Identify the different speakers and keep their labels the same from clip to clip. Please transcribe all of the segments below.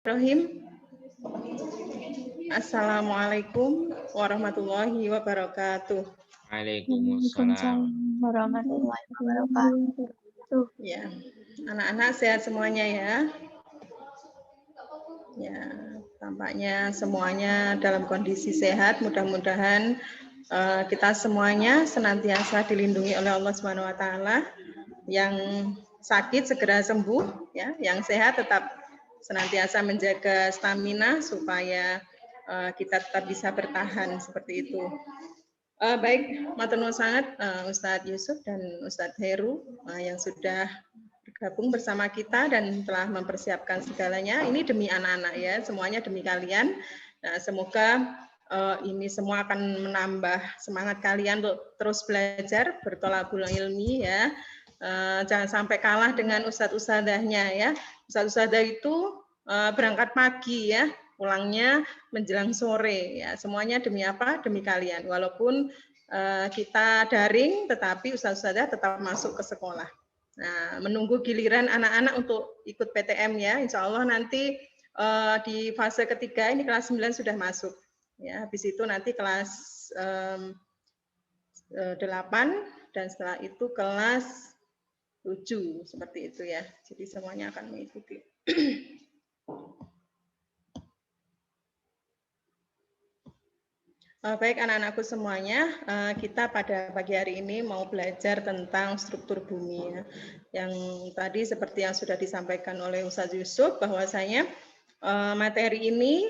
Speaker 1: Bismillahirrahmanirrahim. Assalamualaikum warahmatullahi wabarakatuh.
Speaker 2: Waalaikumsalam
Speaker 3: warahmatullahi wabarakatuh.
Speaker 1: Ya, anak-anak sehat semuanya ya. Ya, tampaknya semuanya dalam kondisi sehat. Mudah-mudahan kita semuanya senantiasa dilindungi oleh Allah Subhanahu wa taala. Yang sakit segera sembuh ya, yang sehat tetap senantiasa menjaga stamina supaya kita tetap bisa bertahan seperti itu. Baik, matur nuwun sangat Ustadz Yusuf dan Ustadz Heru yang sudah bergabung bersama kita dan telah mempersiapkan segalanya. Ini demi anak-anak ya, semuanya demi kalian. Nah, semoga ini semua akan menambah semangat kalian untuk terus belajar, bertolabul ilmi ya. Jangan sampai kalah dengan ustadz-ustadzahnya ya. Ustadz-ustadzah itu berangkat pagi ya, pulangnya menjelang sore ya. Semuanya demi apa? Demi kalian. Walaupun kita daring, tetapi ustadz-ustadzah tetap masuk ke sekolah. Nah, menunggu giliran anak-anak untuk ikut PTM ya. Insya Allah nanti di fase ketiga ini kelas 9 sudah masuk. Ya, habis itu nanti kelas 8 dan setelah itu kelas 7 seperti itu ya. Jadi semuanya akan mengikuti. Baik anak-anakku semuanya, kita pada pagi hari ini mau belajar tentang struktur bumi ya. Yang tadi seperti yang sudah disampaikan oleh Ustadz Yusuf bahwasanya materi ini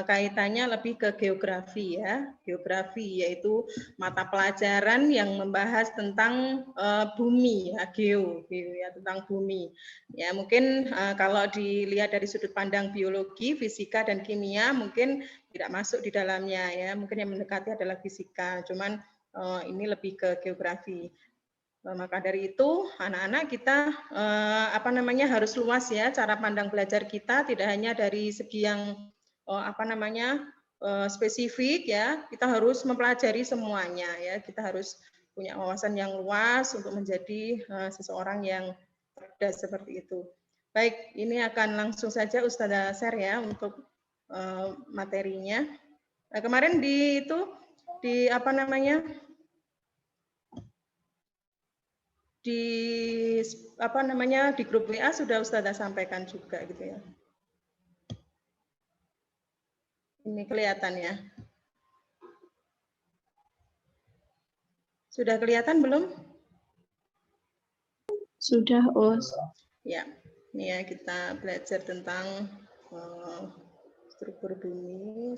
Speaker 1: kaitannya lebih ke geografi ya. Geografi yaitu mata pelajaran yang membahas tentang bumi ya, geo ya, tentang bumi. Ya, mungkin kalau dilihat dari sudut pandang biologi, fisika dan kimia mungkin tidak masuk di dalamnya ya. Mungkin yang mendekati adalah fisika, cuman ini lebih ke geografi. Maka dari itu anak-anak kita harus luas ya cara pandang belajar kita, tidak hanya dari segi yang spesifik ya, kita harus mempelajari semuanya ya, kita harus punya wawasan yang luas untuk menjadi seseorang yang cerdas seperti itu. Baik, ini akan langsung saja Ustazah share ya untuk materinya. Nah, kemarin di grup WA sudah Ustazah sampaikan juga gitu ya. Ini kelihatan ya. Sudah kelihatan belum?
Speaker 3: Sudah, Us.
Speaker 1: Ya, ini ya kita belajar tentang struktur bumi.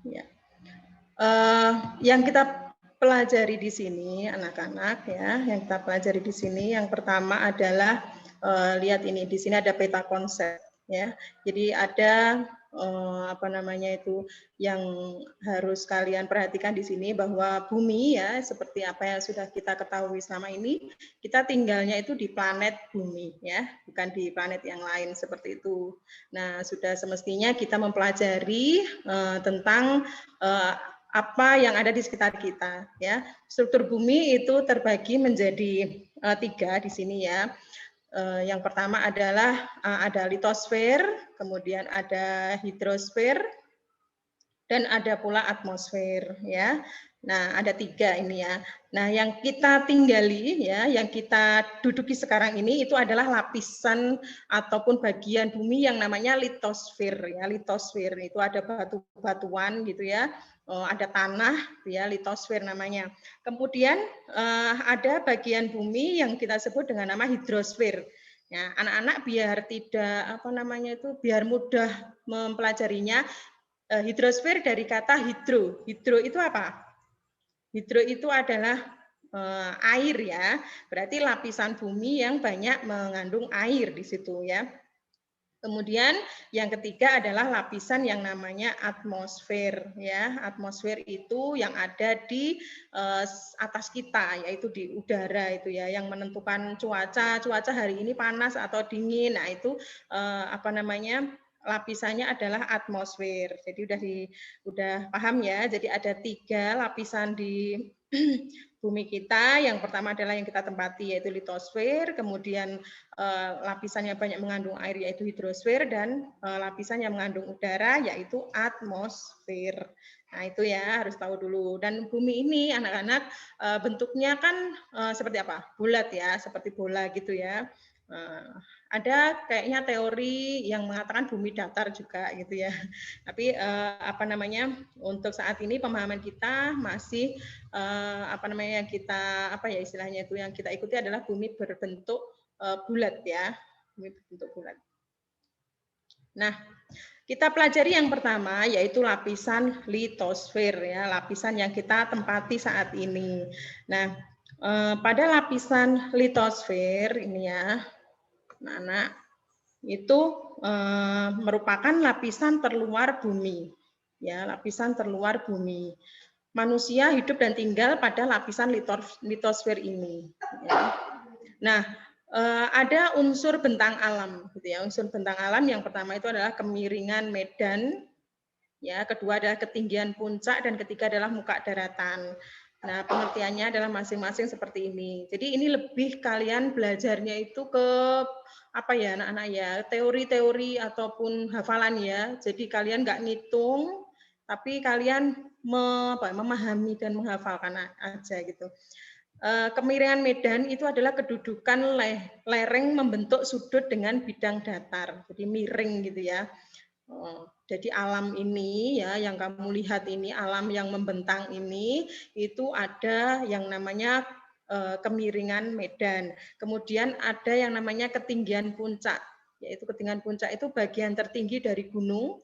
Speaker 1: Ya. Yang kita pelajari di sini anak-anak ya, yang kita pelajari di sini yang pertama adalah lihat ini, di sini ada peta konsep ya. Jadi ada yang harus kalian perhatikan di sini bahwa bumi ya, seperti apa yang sudah kita ketahui selama ini, kita tinggalnya itu di planet bumi ya, bukan di planet yang lain seperti itu. Nah, sudah semestinya kita mempelajari tentang apa yang ada di sekitar kita ya. Struktur bumi itu terbagi menjadi 3 di sini ya. Yang pertama adalah ada litosfer, kemudian ada hidrosfer, dan ada pula atmosfer ya. Nah, ada 3 ini ya. Nah, yang kita tinggali ya, yang kita duduki sekarang ini itu adalah lapisan ataupun bagian bumi yang namanya litosfer ya. Litosfer itu ada batu-batuan gitu ya. Ada tanah ya, litosfer namanya. Kemudian ada bagian bumi yang kita sebut dengan nama hidrosfer. Ya, anak-anak biar tidak biar mudah mempelajarinya. Hidrosfer dari kata hidro. Hidro itu apa? Hidro itu adalah air ya. Berarti lapisan bumi yang banyak mengandung air di situ ya. Kemudian yang ketiga adalah lapisan yang namanya atmosfer ya. Atmosfer itu yang ada di atas kita, yaitu di udara itu ya, yang menentukan cuaca. Cuaca hari ini panas atau dingin. Nah, itu lapisannya adalah atmosfer. Jadi udah paham ya. Jadi ada 3 lapisan di bumi kita. Yang pertama adalah yang kita tempati yaitu litosfer, kemudian lapisan yang banyak mengandung air yaitu hidrosfer, dan lapisan yang mengandung udara yaitu atmosfer. Nah itu ya harus tahu dulu. Dan bumi ini anak-anak bentuknya kan seperti apa? Bulat ya, seperti bola gitu ya. Ada kayaknya teori yang mengatakan bumi datar juga gitu ya. Tapi apa namanya, untuk saat ini pemahaman kita masih apa namanya, kita apa ya istilahnya itu yang kita ikuti adalah bumi berbentuk bulat ya, bumi berbentuk bulat. Nah, kita pelajari yang pertama yaitu lapisan litosfer ya, lapisan yang kita tempati saat ini. Nah, pada lapisan litosfer ini ya, anak-anak, itu merupakan lapisan terluar bumi. Ya, lapisan terluar bumi. Manusia hidup dan tinggal pada lapisan litosfer ini. Ya. Nah, ada unsur bentang alam, gitu ya. Unsur bentang alam yang pertama itu adalah kemiringan medan, ya. Kedua adalah ketinggian puncak, dan ketiga adalah muka daratan. Nah, pengertiannya adalah masing-masing seperti ini. Jadi ini lebih kalian belajarnya itu ke apa ya anak-anak ya, teori-teori ataupun hafalan ya. Jadi kalian nggak ngitung, tapi kalian memahami dan menghafalkan aja gitu. Kemiringan medan itu adalah kedudukan lereng membentuk sudut dengan bidang datar. Jadi miring gitu ya. Jadi alam ini ya yang kamu lihat ini, alam yang membentang ini itu ada yang namanya kemiringan medan. Kemudian ada yang namanya ketinggian puncak, yaitu ketinggian puncak itu bagian tertinggi dari gunung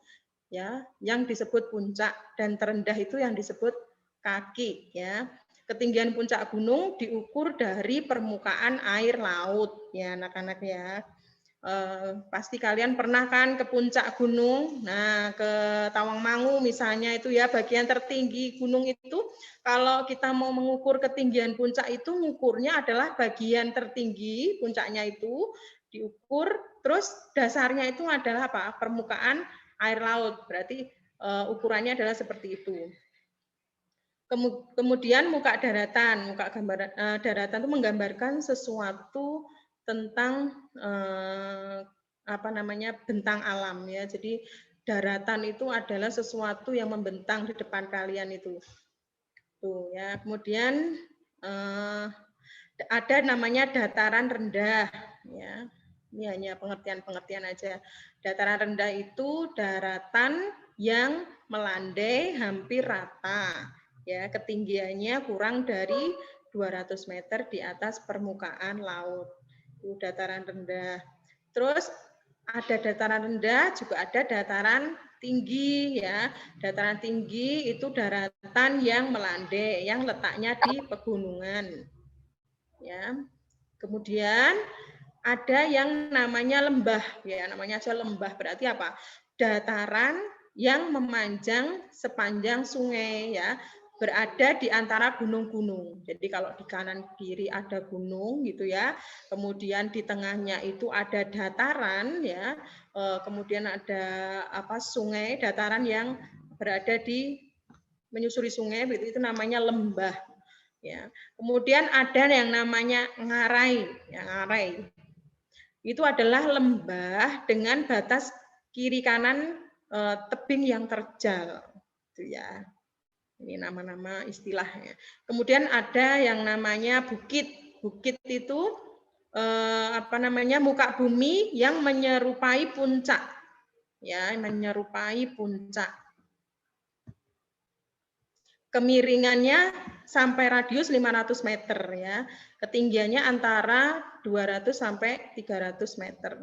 Speaker 1: ya, yang disebut puncak, dan terendah itu yang disebut kaki ya. Ketinggian puncak gunung diukur dari permukaan air laut ya anak-anak ya. Pasti kalian pernah kan ke puncak gunung, nah ke Tawangmangu misalnya itu ya, bagian tertinggi gunung itu kalau kita mau mengukur ketinggian puncak itu ngukurnya adalah bagian tertinggi puncaknya itu diukur, terus dasarnya itu adalah apa? Permukaan air laut, berarti ukurannya adalah seperti itu. Kemudian muka daratan, daratan itu menggambarkan sesuatu tentang apa namanya bentang alam ya. Jadi daratan itu adalah sesuatu yang membentang di depan kalian itu. Tuh ya. Kemudian ada namanya dataran rendah ya. Ini hanya pengertian-pengertian aja. Dataran rendah itu daratan yang melandai hampir rata. Ya, ketinggiannya kurang dari 200 meter di atas permukaan laut. Itu dataran rendah. Terus ada dataran rendah, juga ada dataran tinggi ya. Dataran tinggi itu daratan yang melandai, yang letaknya di pegunungan. Ya. Kemudian ada yang namanya lembah ya, namanya aja lembah, berarti apa? Dataran yang memanjang sepanjang sungai ya, berada di antara gunung-gunung. Jadi kalau di kanan kiri ada gunung gitu ya, kemudian di tengahnya itu ada dataran ya, kemudian ada apa sungai, dataran yang berada di menyusuri sungai, itu namanya lembah ya. Kemudian ada yang namanya ngarai, ya, ngarai. Itu adalah lembah dengan batas kiri kanan tebing yang terjal, itu ya. Ini nama-nama istilahnya. Kemudian ada yang namanya bukit. Bukit itu apa namanya muka bumi yang menyerupai puncak, ya, menyerupai puncak. Kemiringannya sampai radius 500 meter ya. Ketinggiannya antara 200 sampai 300 meter.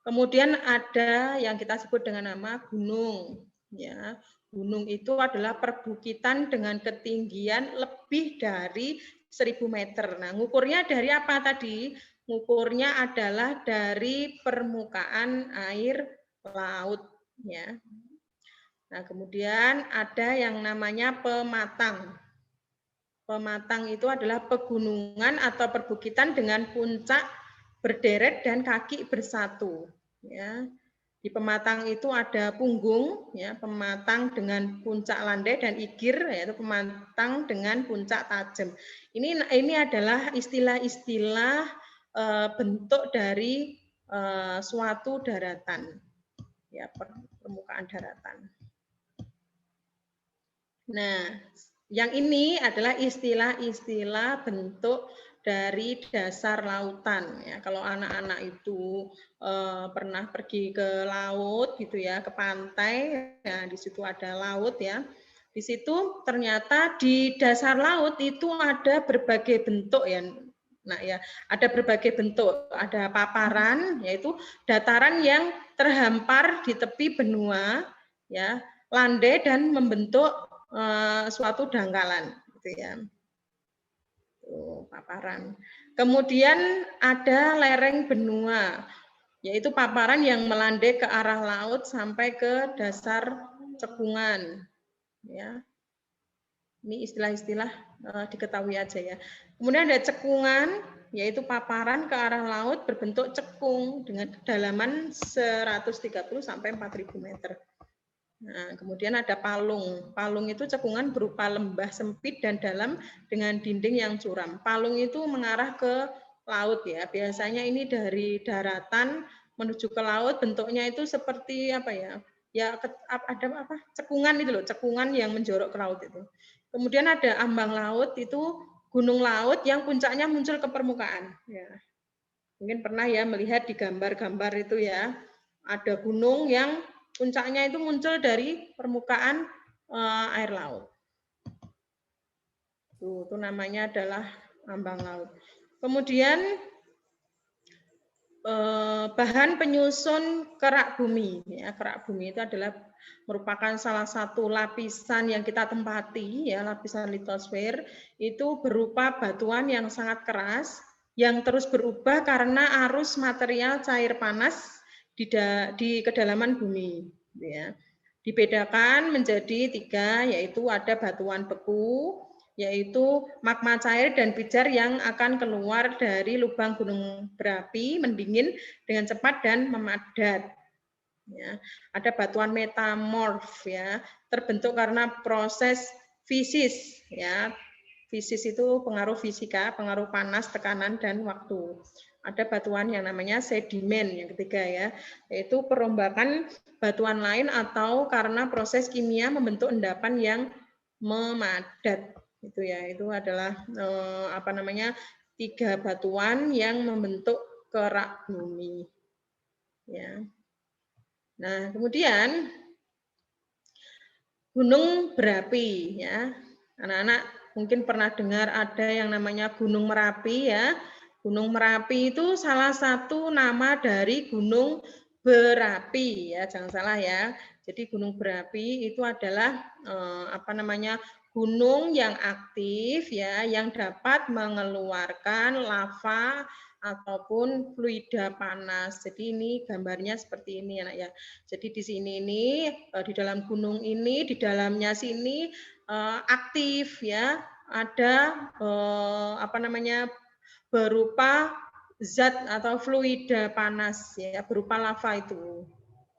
Speaker 1: Kemudian ada yang kita sebut dengan nama gunung ya. Gunung itu adalah perbukitan dengan ketinggian lebih dari 1000 meter. Nah, ngukurnya dari apa tadi? Ngukurnya adalah dari permukaan air laut ya. Nah, kemudian ada yang namanya pematang. Pematang itu adalah pegunungan atau perbukitan dengan puncak berderet dan kaki bersatu. Ya. Di pematang itu ada punggung, ya, pematang dengan puncak landai, dan igir, yaitu pematang dengan puncak tajam. Ini adalah istilah-istilah bentuk dari suatu daratan, ya, permukaan daratan. Nah, yang ini adalah istilah-istilah bentuk dari dasar lautan, ya. Kalau anak-anak itu pernah pergi ke laut gitu ya, ke pantai, ya, di situ ada laut ya. Di situ ternyata di dasar laut itu ada berbagai bentuk ya. Nah ya, ada berbagai bentuk, ada paparan, yaitu dataran yang terhampar di tepi benua, ya, landai dan membentuk suatu dangkalan, gitu ya. Paparan. Kemudian ada lereng benua, yaitu paparan yang melandai ke arah laut sampai ke dasar cekungan. Ya, ini istilah-istilah diketahui aja ya. Kemudian ada cekungan, yaitu paparan ke arah laut berbentuk cekung dengan kedalaman 130 sampai 4.000 meter. Nah, kemudian ada palung. Palung itu cekungan berupa lembah sempit dan dalam dengan dinding yang curam. Palung itu mengarah ke laut ya. Biasanya ini dari daratan menuju ke laut, bentuknya itu seperti apa ya? Ya ada apa? Cekungan itu loh, cekungan yang menjorok ke laut itu. Kemudian ada ambang laut, itu gunung laut yang puncaknya muncul ke permukaan. Ya. Mungkin pernah ya melihat di gambar-gambar itu ya. Ada gunung yang puncaknya itu muncul dari permukaan air laut. Itu namanya adalah ambang laut. Kemudian bahan penyusun kerak bumi. Ya, kerak bumi itu adalah merupakan salah satu lapisan yang kita tempati, ya, lapisan litosfer itu berupa batuan yang sangat keras yang terus berubah karena arus material cair panas di kedalaman bumi, ya. Dibedakan menjadi 3, yaitu ada batuan beku, yaitu magma cair dan pijar yang akan keluar dari lubang gunung berapi mendingin dengan cepat dan memadat. Ya, ada batuan metamorf, ya, terbentuk karena proses fisis, ya. Fisis itu pengaruh fisika, pengaruh panas, tekanan, dan waktu. Ada batuan yang namanya sedimen, yang ketiga ya, yaitu perombakan batuan lain atau karena proses kimia membentuk endapan yang memadat. Itu ya, itu adalah 3 batuan yang membentuk kerak bumi. Ya. Nah, kemudian gunung berapi ya. Anak-anak mungkin pernah dengar ada yang namanya Gunung Merapi ya. Gunung Merapi itu salah satu nama dari gunung berapi ya, jangan salah ya. Jadi gunung berapi itu adalah gunung yang aktif ya, yang dapat mengeluarkan lava ataupun fluida panas. Jadi ini gambarnya seperti ini anak ya. Jadi di sini ini di dalam gunung ini, di dalamnya sini aktif ya, ada berupa zat atau fluida panas ya, berupa lava itu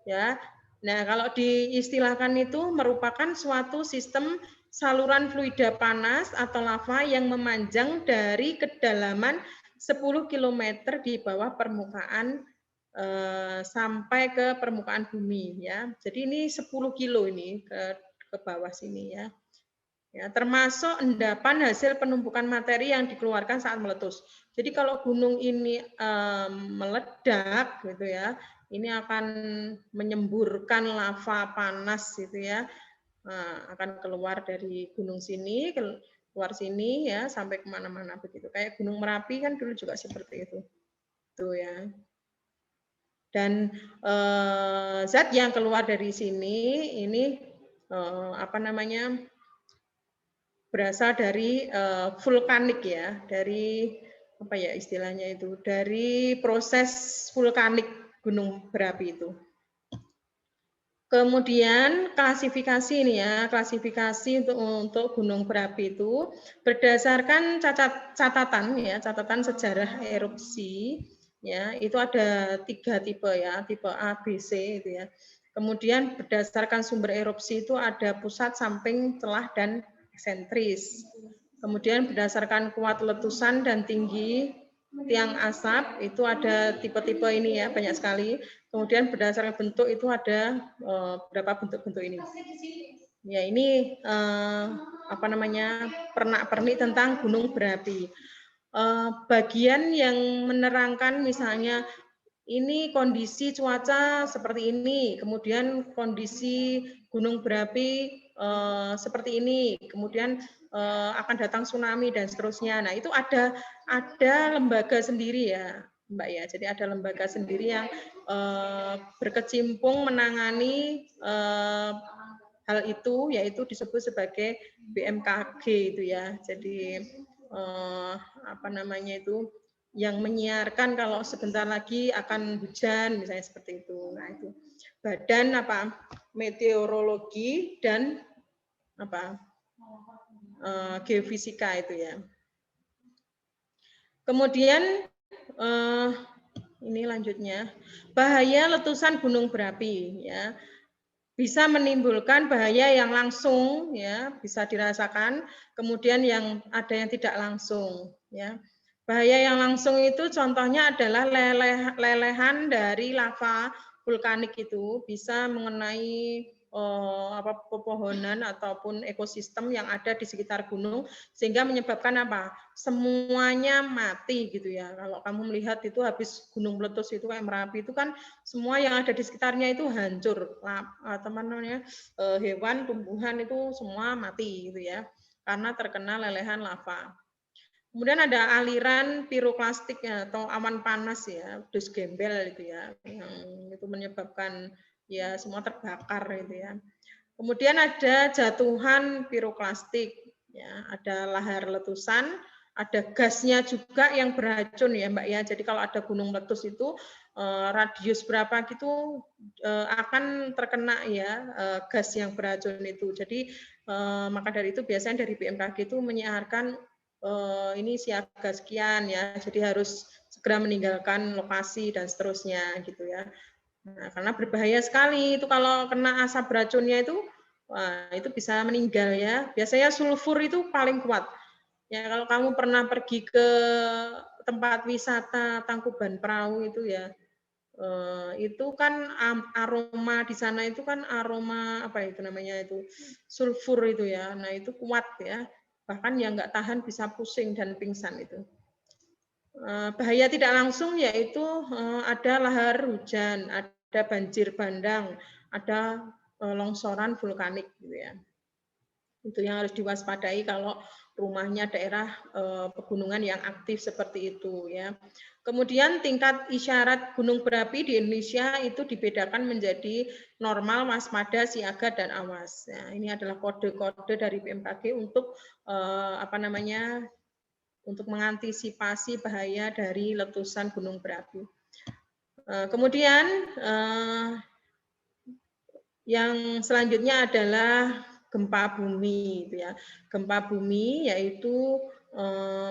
Speaker 1: ya. Nah, kalau diistilahkan itu merupakan suatu sistem saluran fluida panas atau lava yang memanjang dari kedalaman 10 km di bawah permukaan sampai ke permukaan bumi ya. Jadi ini 10 kilo ini ke bawah sini ya. Ya, termasuk endapan hasil penumpukan materi yang dikeluarkan saat meletus. Jadi kalau gunung ini meledak gitu ya, ini akan menyemburkan lava panas gitu ya. Nah, akan keluar dari gunung sini, keluar sini ya, sampai kemana-mana begitu. Kayak Gunung Merapi kan dulu juga seperti itu. Tuh ya. Dan zat yang keluar dari sini ini berasal dari vulkanik ya, dari apa ya istilahnya itu, dari proses vulkanik gunung berapi itu. Kemudian klasifikasi ini ya, klasifikasi untuk gunung berapi itu berdasarkan catatan ya, catatan sejarah erupsi ya, itu ada 3 tipe ya, tipe A, B, C itu ya. Kemudian berdasarkan sumber erupsi itu ada pusat, samping, celah, dan eksentris. Kemudian berdasarkan kuat letusan dan tinggi tiang asap itu ada tipe-tipe ini ya, banyak sekali. Kemudian berdasarkan bentuk itu ada berapa bentuk-bentuk ini. Ya, ini apa namanya, pernak-pernik tentang gunung berapi. Bagian yang menerangkan misalnya ini kondisi cuaca seperti ini, kemudian kondisi gunung berapi seperti ini, kemudian akan datang tsunami dan seterusnya. Nah, itu ada lembaga sendiri ya, Mbak ya. Jadi ada lembaga sendiri yang berkecimpung menangani hal itu, yaitu disebut sebagai BMKG itu ya. Jadi apa namanya itu, yang menyiarkan kalau sebentar lagi akan hujan misalnya seperti itu. Nah, itu Badan Meteorologi dan Geofisika itu ya. Kemudian ini lanjutnya, bahaya letusan gunung berapi ya. Bisa menimbulkan bahaya yang langsung ya, bisa dirasakan, kemudian yang ada yang tidak langsung ya. Bahaya yang langsung itu contohnya adalah lelehan dari lava vulkanik itu bisa mengenai pepohonan ataupun ekosistem yang ada di sekitar gunung, sehingga menyebabkan apa? Semuanya mati gitu ya. Kalau kamu melihat itu habis gunung meletus itu kayak Merapi itu kan semua yang ada di sekitarnya itu hancur, teman-temannya hewan, tumbuhan itu semua mati gitu ya, karena terkena lelehan lava. Kemudian ada aliran piroklastik ya, atau awan panas ya, dus gembel itu ya, yang itu menyebabkan ya semua terbakar gitu ya. Kemudian ada jatuhan piroklastik ya, ada lahar letusan, ada gasnya juga yang beracun ya Mbak ya. Jadi kalau ada gunung meletus itu radius berapa gitu akan terkena ya gas yang beracun itu. Jadi maka dari itu biasanya dari BMKG itu menyiarkan ini siaga sekian ya. Jadi harus segera meninggalkan lokasi dan seterusnya gitu ya. Nah, karena berbahaya sekali itu kalau kena asap beracunnya itu, wah, itu bisa meninggal ya. Biasanya sulfur itu paling kuat. Ya, kalau kamu pernah pergi ke tempat wisata Tangkuban Perahu itu ya, itu kan aroma di sana itu kan aroma apa itu namanya itu sulfur itu ya. Nah, itu kuat ya. Bahkan yang nggak tahan bisa pusing dan pingsan itu. Bahaya tidak langsung yaitu ada lahar hujan, ada banjir bandang, ada longsoran vulkanik gitu ya. Itu yang harus diwaspadai kalau rumahnya daerah pegunungan yang aktif seperti itu ya. Kemudian tingkat isyarat gunung berapi di Indonesia itu dibedakan menjadi normal, waspada, siaga, dan awas. Nah, ini adalah kode-kode dari BMKG untuk apa namanya, untuk mengantisipasi bahaya dari letusan gunung berapi. Kemudian yang selanjutnya adalah gempa bumi, gitu ya. Gempa bumi yaitu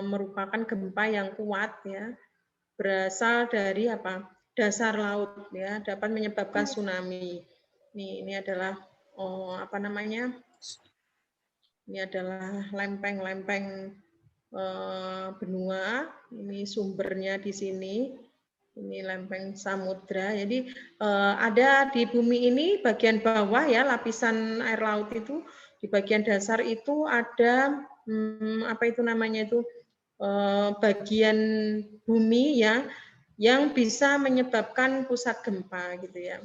Speaker 1: merupakan gempa yang kuat ya, berasal dari apa? Dasar laut ya, dapat menyebabkan tsunami. Ini adalah apa namanya? Ini adalah lempeng-lempeng benua, ini sumbernya di sini, ini lempeng samudra. Jadi ada di bumi ini bagian bawah ya, lapisan air laut itu, di bagian dasar itu ada apa itu namanya itu bagian bumi ya, yang bisa menyebabkan pusat gempa gitu ya.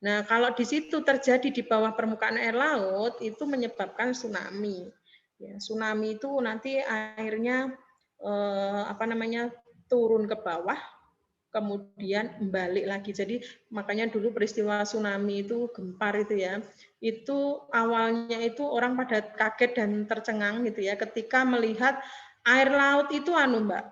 Speaker 1: Nah, kalau di situ terjadi di bawah permukaan air laut itu menyebabkan tsunami. Ya, tsunami itu nanti airnya apa namanya turun ke bawah, kemudian balik lagi. Jadi makanya dulu peristiwa tsunami itu gempar itu ya, itu awalnya itu orang pada kaget dan tercengang gitu ya, ketika melihat air laut itu Mbak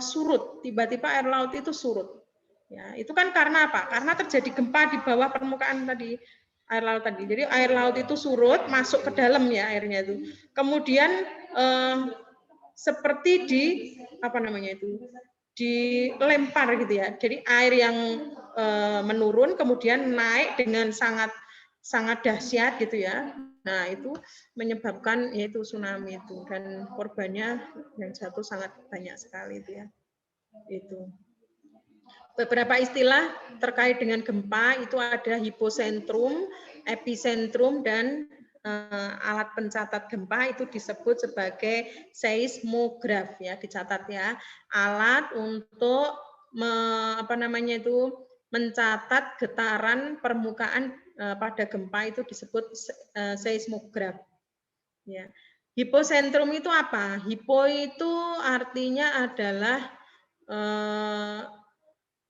Speaker 1: surut, tiba-tiba air laut itu surut. Ya, itu kan karena apa? Karena terjadi gempa di bawah permukaan tadi air laut tadi. Jadi air laut itu surut, masuk ke dalam ya airnya itu. Kemudian seperti di apa namanya itu? dilempar gitu ya. Jadi air yang menurun kemudian naik dengan sangat dahsyat gitu ya. Nah, itu menyebabkan yaitu tsunami itu, dan korbannya yang jatuh sangat banyak sekali itu ya. Itu. Beberapa istilah terkait dengan gempa itu ada hipocentrum, epicentrum, dan alat pencatat gempa itu disebut sebagai seismograf ya, dicatat ya. Alat untuk mencatat getaran permukaan pada gempa itu disebut seismograf. Ya. Hipocentrum itu apa? Hipo itu artinya adalah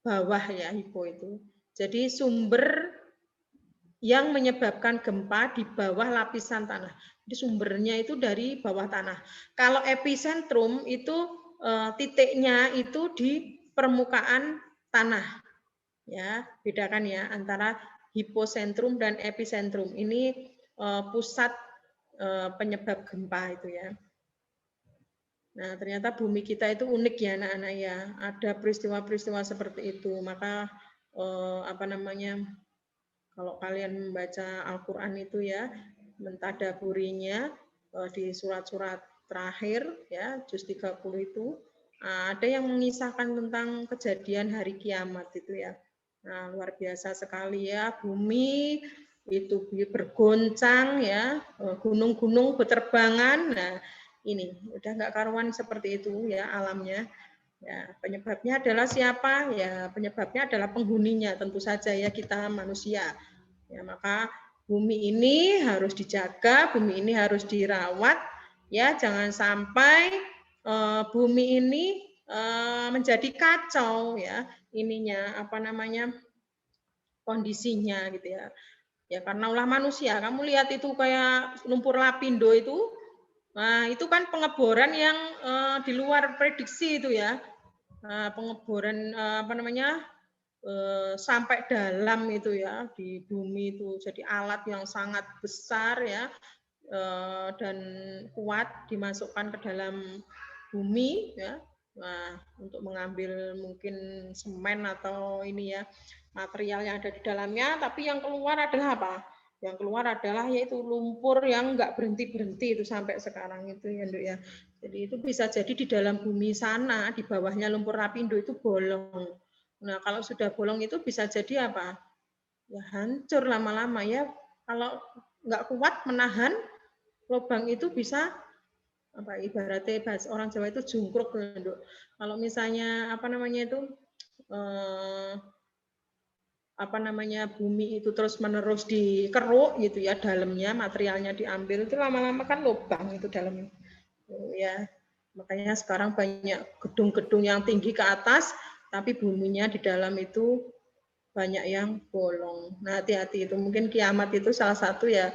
Speaker 1: bawah ya, hipo itu. Jadi sumber yang menyebabkan gempa di bawah lapisan tanah. Jadi sumbernya itu dari bawah tanah. Kalau epicentrum itu titiknya itu di permukaan tanah. Ya, bedakan ya antara hipocentrum dan epicentrum. Ini pusat penyebab gempa itu ya. Nah, ternyata bumi kita itu unik ya anak-anak ya. Ada peristiwa-peristiwa seperti itu. Maka kalau kalian membaca Al-Qur'an itu ya, mentadaburinya di surat-surat terakhir ya, juz 30 itu ada yang mengisahkan tentang kejadian hari kiamat itu ya. Nah, luar biasa sekali ya, bumi itu bergoncang ya, gunung-gunung berterbangan. Nah, ini udah nggak karuan seperti itu ya alamnya. Ya, penyebabnya adalah siapa? Ya, penyebabnya adalah penghuninya, tentu saja ya, kita manusia. Ya, maka bumi ini harus dijaga, bumi ini harus dirawat ya, jangan sampai bumi ini menjadi kacau ya, kondisinya gitu ya. Ya karena ulah manusia. Kamu lihat itu kayak lumpur lapindo itu. Nah, itu kan pengeboran yang di luar prediksi itu ya. Pengeboran sampai dalam itu ya, di bumi itu. Jadi alat yang sangat besar ya, dan kuat dimasukkan ke dalam bumi ya. Nah, untuk mengambil mungkin semen atau ini ya, material yang ada di dalamnya, tapi yang keluar adalah apa? Yang keluar adalah yaitu lumpur yang nggak berhenti-berhenti itu sampai sekarang itu ya, Nduk ya. Jadi itu bisa jadi di dalam bumi sana, di bawahnya lumpur lapindo itu bolong. Nah, kalau sudah bolong itu bisa jadi apa? Ya hancur lama-lama ya. Kalau nggak kuat menahan, lubang itu bisa ibaratnya bahasa orang Jawa itu jungkruk. Kalau misalnya bumi itu terus menerus dikeruk gitu ya, dalamnya materialnya diambil, itu lama-lama kan lubang itu dalamnya ya. Makanya sekarang banyak gedung-gedung yang tinggi ke atas tapi buminya di dalam itu banyak yang bolong. Nah, hati-hati itu, mungkin kiamat itu salah satu ya,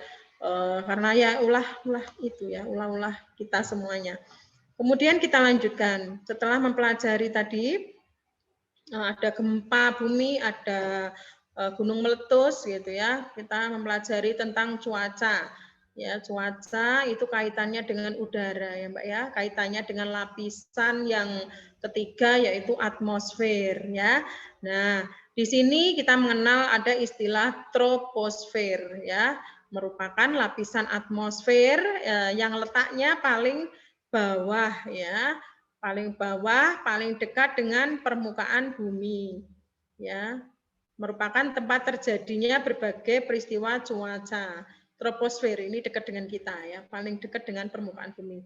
Speaker 1: karena ya ulah kita semuanya. Kemudian kita lanjutkan, setelah mempelajari tadi ada gempa bumi, ada gunung meletus gitu ya. Kita mempelajari tentang cuaca. Ya, cuaca itu kaitannya dengan udara ya, Mbak ya. Kaitannya dengan lapisan yang ketiga yaitu atmosfer ya. Nah, di sini kita mengenal ada istilah troposfer ya, merupakan lapisan atmosfer yang letaknya paling bawah ya, paling bawah, paling dekat dengan permukaan bumi. Ya, merupakan tempat terjadinya berbagai peristiwa cuaca. Troposfer ini dekat dengan kita ya, paling dekat dengan permukaan bumi.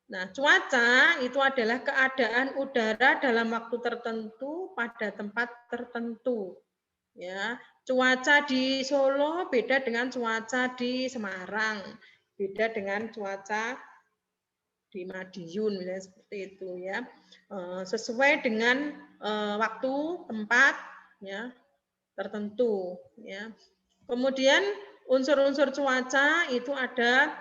Speaker 1: Nah, cuaca itu adalah keadaan udara dalam waktu tertentu pada tempat tertentu. Ya, cuaca di Solo beda dengan cuaca di Semarang, beda dengan cuaca di Madiun ya, seperti itu ya, sesuai dengan waktu tempat ya tertentu ya. Kemudian unsur-unsur cuaca itu ada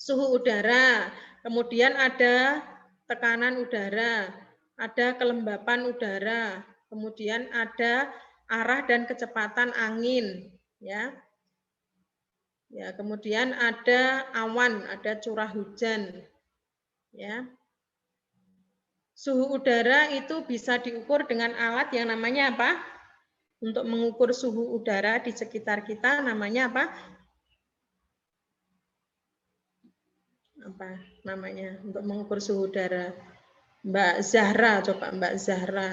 Speaker 1: suhu udara, kemudian ada tekanan udara, ada kelembapan udara, kemudian ada arah dan kecepatan angin ya. Ya, kemudian ada awan, ada curah hujan ya. Suhu udara itu bisa diukur dengan alat yang namanya apa? Untuk mengukur suhu udara di sekitar kita namanya apa? Apa namanya untuk mengukur suhu udara? Mbak Zahra, coba Mbak Zahra.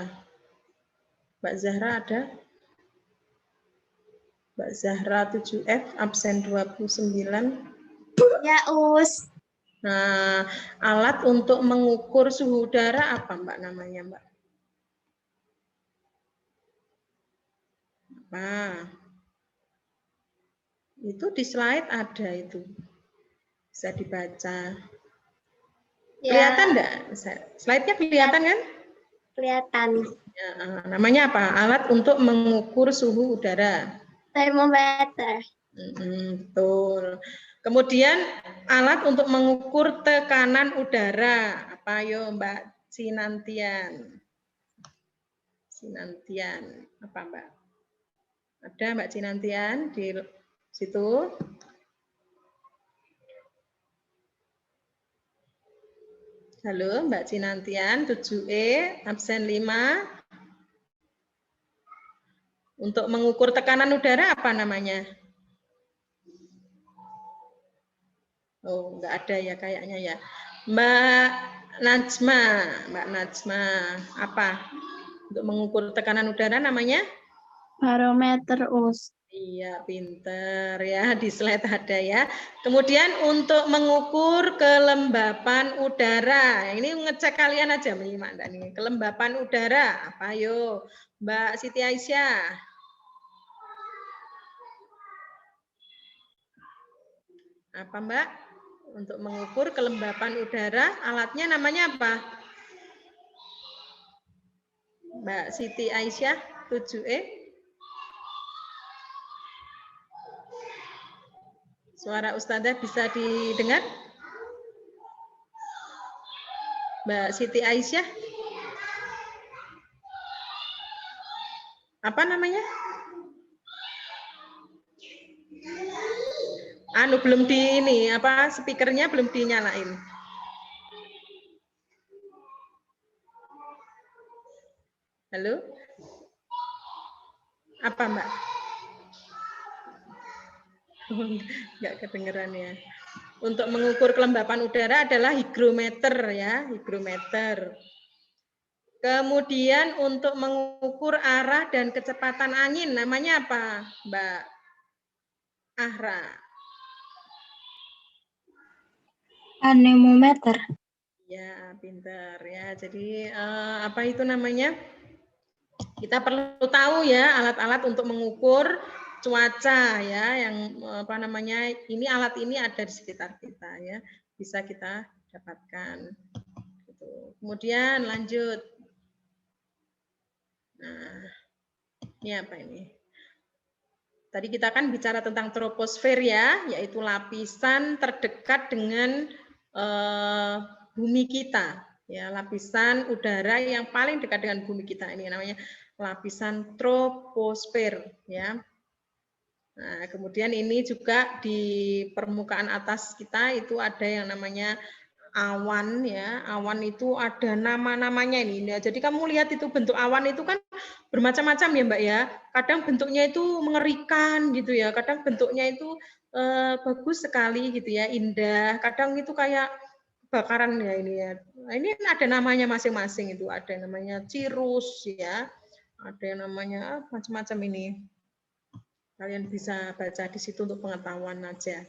Speaker 1: Mbak Zahra ada? Mbak Zahra 7F, absen 29.
Speaker 3: Ya, Us.
Speaker 1: Nah, alat untuk mengukur suhu udara apa Mbak namanya Mbak? Nah, itu di slide ada itu. Bisa dibaca.
Speaker 3: Ya,
Speaker 1: Kelihatan enggak? Slide-nya kelihatan kan?
Speaker 3: kelihatan.
Speaker 1: Ya, namanya apa? Alat untuk mengukur suhu udara.
Speaker 3: Termometer.
Speaker 1: Betul. Kemudian alat untuk mengukur tekanan udara. Apa yo Mbak Sinantian? Sinantian. Apa Mbak? Ada Mbak Sinantian di situ? Halo Mbak Cinantian, 7E, absen 5. Untuk mengukur tekanan udara apa namanya? Oh, enggak ada ya kayaknya ya. Mbak Najma, apa? Untuk mengukur tekanan udara namanya?
Speaker 3: Barometer, Us.
Speaker 1: Iya, pinter ya, di slide ada ya. Kemudian untuk mengukur kelembapan udara, ini ngecek kalian aja menyimak nih. Kelembapan udara, apa yo? Mbak Siti Aisyah. Apa Mbak? Untuk mengukur kelembapan udara, alatnya namanya apa? Mbak Siti Aisyah, 7E. Suara Ustazah bisa didengar? Mbak Siti Aisyah. Apa namanya? Belum di ini, apa speakernya belum dinyalain. Halo? Apa Mbak? Enggak kedengeran ya. Untuk mengukur kelembapan udara adalah hygrometer ya, hygrometer. Kemudian untuk mengukur arah dan kecepatan angin namanya apa, Mbak Ahra?
Speaker 3: Anemometer.
Speaker 1: Ya, pintar ya. Jadi apa itu namanya? Kita perlu tahu ya alat-alat untuk mengukur cuaca ya, yang apa namanya? Ini alat ini ada di sekitar kita ya, bisa kita dapatkan. Gitu. Kemudian lanjut. Nah, ini apa ini? Tadi kita kan bicara tentang troposfer ya, yaitu lapisan terdekat dengan bumi kita. Ya, lapisan udara yang paling dekat dengan bumi kita ini namanya lapisan troposfer ya. Nah, kemudian ini juga di permukaan atas kita itu ada yang namanya awan ya. Awan itu ada nama-namanya ini. Ya, jadi kamu lihat itu bentuk awan itu kan bermacam-macam ya Mbak ya. Kadang bentuknya itu mengerikan gitu ya. Kadang bentuknya itu bagus sekali gitu ya, indah. Kadang itu kayak kebakaran ya ini ya. Nah, ini ada namanya masing-masing itu. Ada yang namanya cirrus ya. Ada yang namanya macam-macam ini. Kalian bisa baca di situ untuk pengetahuan aja.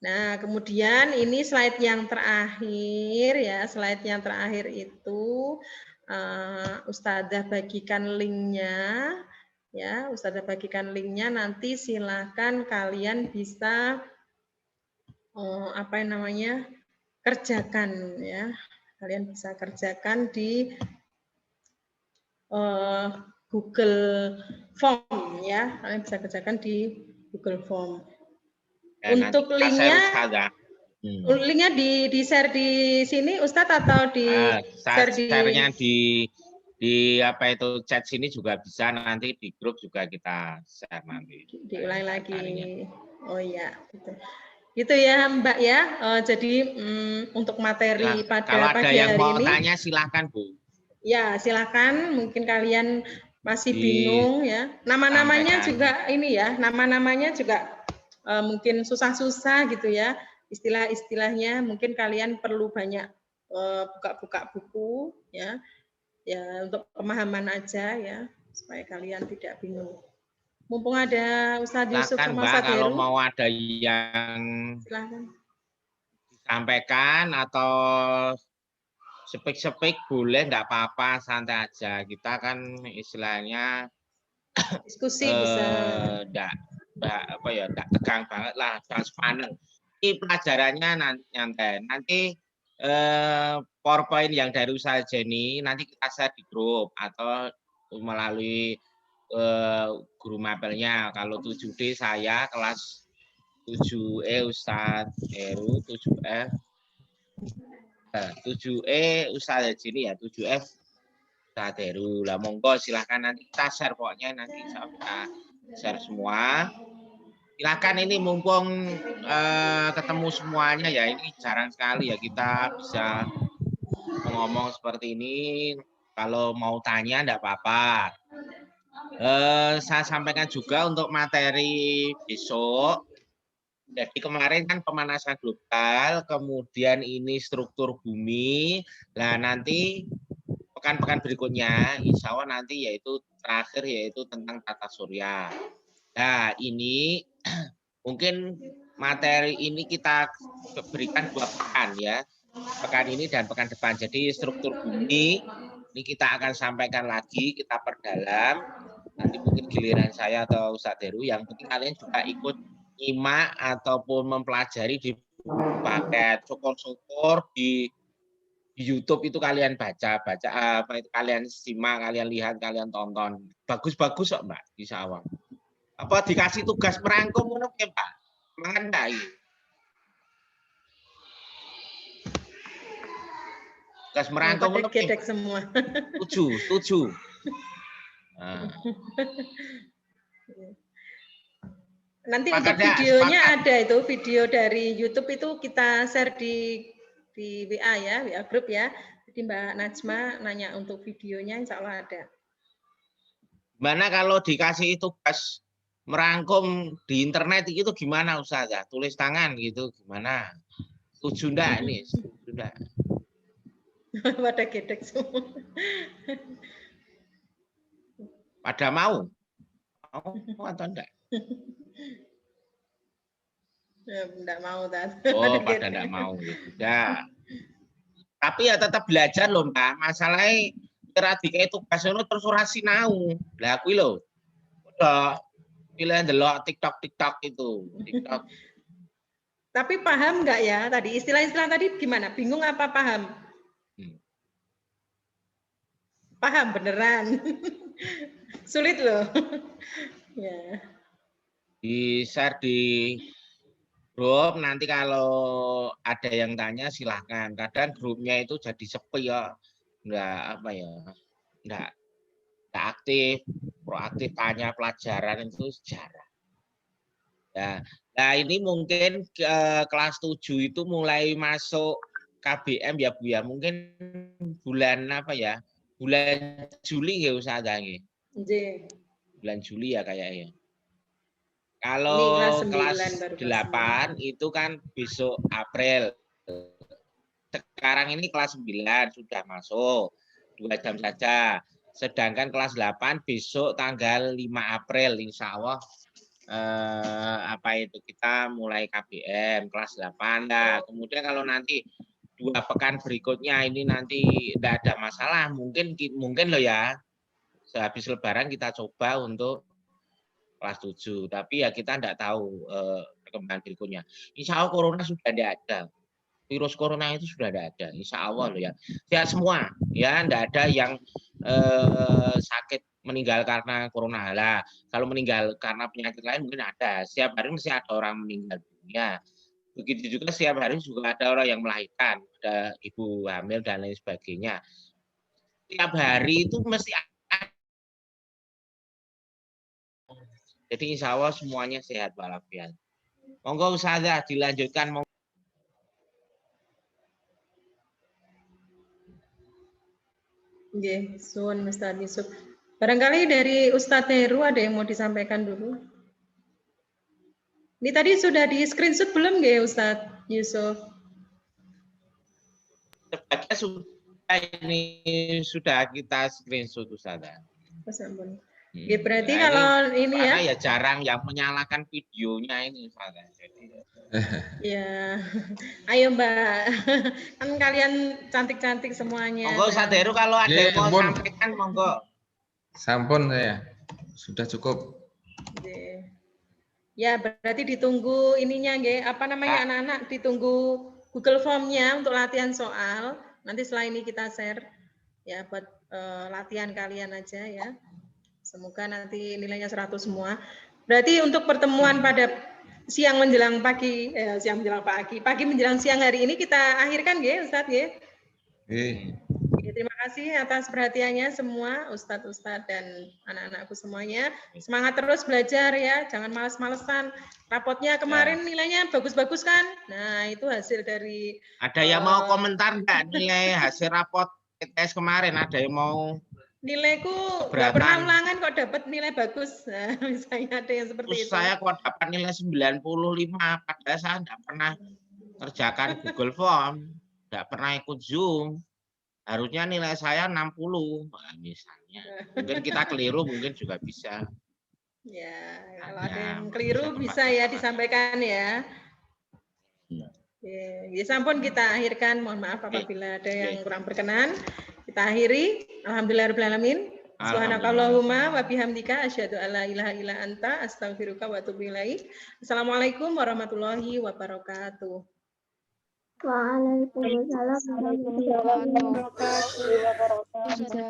Speaker 1: Nah, kemudian ini slide yang terakhir ya. Slide yang terakhir itu Ustazah bagikan linknya. Ya, Ustazah bagikan linknya. Nanti silakan kalian bisa apa yang namanya kerjakan ya. Kalian bisa kerjakan di Google Form ya. Kalian bisa kerjakan di Google Form.
Speaker 2: Ya,
Speaker 1: untuk linknya, linknya di share di sini Ustadz atau di share di
Speaker 2: share-nya di apa itu chat sini juga bisa, nanti di grup juga kita share nanti.
Speaker 1: Diulang lagi. Oh iya, betul. Gitu ya Mbak ya. Jadi untuk materi
Speaker 2: Nah,
Speaker 1: pada
Speaker 2: kalau ada
Speaker 1: pagi
Speaker 2: yang
Speaker 1: hari
Speaker 2: mau
Speaker 1: ini,
Speaker 2: tanya silahkan Bu,
Speaker 1: ya silakan. Mungkin kalian masih bingung ya. Nama-namanya
Speaker 2: disampaikan.
Speaker 1: juga ini ya. Nama-namanya juga mungkin susah-susah gitu ya. Istilah-istilahnya mungkin kalian perlu banyak buka-buka buku ya. Ya untuk pemahaman aja ya, supaya kalian tidak bingung. Mumpung ada Ustadz Yusuf
Speaker 2: Silakan
Speaker 1: sama
Speaker 2: Mbak,
Speaker 1: Ustadz
Speaker 2: kalau
Speaker 1: Heru,
Speaker 2: mau ada yang
Speaker 1: silahkan.
Speaker 2: disampaikan atau sepik-sepik boleh, enggak apa-apa, santai aja. Kita kan istilahnya
Speaker 1: Diskusi bisa.
Speaker 2: enggak apa ya, enggak tegang banget lah, transparan. Ini pelajarannya nyantai. Nanti PowerPoint yang dari usaha Jenny nanti kita share di grup atau melalui guru mapelnya. Kalau 7D saya kelas 7E Ustadz Heru, 7F 7E Ustadz Jenny ya, 7F Ustadz Heru. Lah monggo silahkan nanti kita share, pokoknya nanti kita share semua. Silakan, ini mumpung ketemu semuanya ya, ini jarang sekali ya kita bisa ngomong seperti ini. Kalau mau tanya enggak apa-apa. Saya sampaikan juga untuk materi besok. Jadi kemarin kan pemanasan global, kemudian ini struktur bumi. Nah nanti pekan-pekan berikutnya, insya Allah nanti yaitu terakhir yaitu tentang tata surya. Nah ini mungkin materi ini kita berikan 2 pekan ya, pekan ini dan pekan depan. Jadi struktur bumi ini kita akan sampaikan lagi, kita perdalam. Nanti mungkin giliran saya atau Ustadz Heru, yang penting kalian juga ikut nyimak ataupun mempelajari di paket. Syukur-syukur di YouTube itu kalian baca apa itu, kalian simak, kalian lihat, kalian tonton. Bagus-bagus kok Mbak, insya Allah. Apa dikasih tugas merangkum menurut Pak? Semangat enggak ini? Tugas merangkum menurut
Speaker 1: Gedek semua.
Speaker 2: Setuju. Nah.
Speaker 1: Nanti
Speaker 2: Sepakat
Speaker 1: untuk
Speaker 2: ya,
Speaker 1: videonya
Speaker 2: sepakat.
Speaker 1: ada itu, video dari YouTube itu kita share di WA ya, WA grup ya. Jadi Mbak Najma nanya untuk videonya, insya Allah ada.
Speaker 2: Gimana kalau dikasih tugas merangkum di internet itu gimana Ustazah? Tulis tangan gitu gimana? Setuju enggak ini? Setuju enggak?
Speaker 1: Pada gedek semua.
Speaker 2: Pada mau? Mau atau enggak?
Speaker 1: Enggak mau kan?
Speaker 2: Oh, pada enggak mau ya. Sudah. Tapi ya tetap belajar loh Mbak. Masalahnya kira dikai tugas itu terus ora sinau. Lah kuwi lho. Udah pilih ndelok TikTok itu. TikTok.
Speaker 1: Tapi paham nggak ya tadi istilah-istilah tadi gimana? Bingung apa paham? Paham beneran. Sulit loh. Ya.
Speaker 2: Di-share di grup, nanti kalau ada yang tanya silahkan. Kadang grupnya itu jadi sepi ya, enggak apa ya, enggak aktif, proaktif tanya pelajaran itu jarang. Ya, nah ini mungkin kelas 7 itu mulai masuk KBM ya Bu ya, mungkin bulan apa ya, bulan Juli ya Ustazah nggih. Bulan Juli ya kayaknya. Kalau kelas 8 itu kan besok April. Sekarang ini kelas 9 sudah masuk 2 jam saja. Sedangkan kelas 8 besok tanggal 5 April insya Allah apa itu kita mulai KBM kelas 8. Nah, kemudian kalau nanti 2 pekan berikutnya ini nanti tidak ada masalah, mungkin loh ya. Sehabis lebaran kita coba untuk kelas 7, tapi ya kita tidak tahu perkembangan berikutnya. Insya Allah corona sudah tidak ada, virus corona itu sudah tidak ada, insya Allah loh ya. Sehat semua, ya tidak ada yang sakit meninggal karena corona. Lah, kalau meninggal karena penyakit lain mungkin ada. Setiap hari mesti ada orang meninggal dunia. Begitu juga setiap hari juga ada orang yang melahirkan, ada ibu hamil dan lain sebagainya. Setiap hari itu mesti. Jadi insya Allah semuanya sehat walafiat. Monggo Ustazah dilanjutkan.
Speaker 1: Nggih, suwun Ustaz Yusuf. Barangkali dari Ustadz Heru ada yang mau disampaikan dulu. Ini tadi sudah di screenshot belum nggih Ustadz Yusuf?
Speaker 2: Sebagai ini sudah kita screenshot Ustazah.
Speaker 1: Ya, berarti
Speaker 2: Nah,
Speaker 1: kalau ini ya.
Speaker 2: Karena ya jarang yang menyalakan videonya ini Ustazah. Jadi,
Speaker 1: ya, ayo Mbak, kan kalian cantik-cantik semuanya.
Speaker 2: Monggo Ustaz Heru kalau ada yang mau
Speaker 4: ampun.
Speaker 2: sampaikan monggo.
Speaker 4: Sampun saya. Sudah cukup.
Speaker 1: Oke. Ya, berarti ditunggu ininya nggih, apa namanya anak-anak ditunggu Google Form-nya untuk latihan soal. Nanti setelah ini kita share ya buat latihan kalian aja ya. Semoga nanti nilainya 100 semua. Berarti untuk pertemuan pada siang menjelang pagi, siang menjelang pagi menjelang siang hari ini kita akhirkan nggih, Ustadz nggih. Ya, terima kasih atas perhatiannya semua Ustadz dan anak-anakku semuanya. Semangat terus belajar ya, jangan malas-malesan. Rapotnya kemarin nilainya bagus-bagus kan? Nah, itu hasil dari...
Speaker 2: Ada yang mau komentar nggak nilai hasil rapot tes kemarin? Ada yang mau...
Speaker 1: Nilaiku nggak pernah ulangan kok dapat nilai bagus. Nah, misalnya ada yang seperti itu.
Speaker 2: Saya kok dapat nilai 95, padahal saya nggak pernah kerjakan Google Form, nggak pernah ikut Zoom. Harusnya nilai saya 60, nah, misalnya. Mungkin kita keliru, mungkin juga bisa.
Speaker 1: Ya, kalau ada yang keliru bisa ya disampaikan ya. Ya, sampun kita akhirkan. Mohon maaf apabila ada yang kurang berkenan. Kita akhiri. Alhamdulillahirabbil alamin. Subhanakallahumma wa bihamdika asyhadu an la ilaha illa anta astaghfiruka wa atubu ilaik. Assalamualaikum warahmatullahi wabarakatuh.
Speaker 3: Waalaikumsalam warahmatullahi wabarakatuh.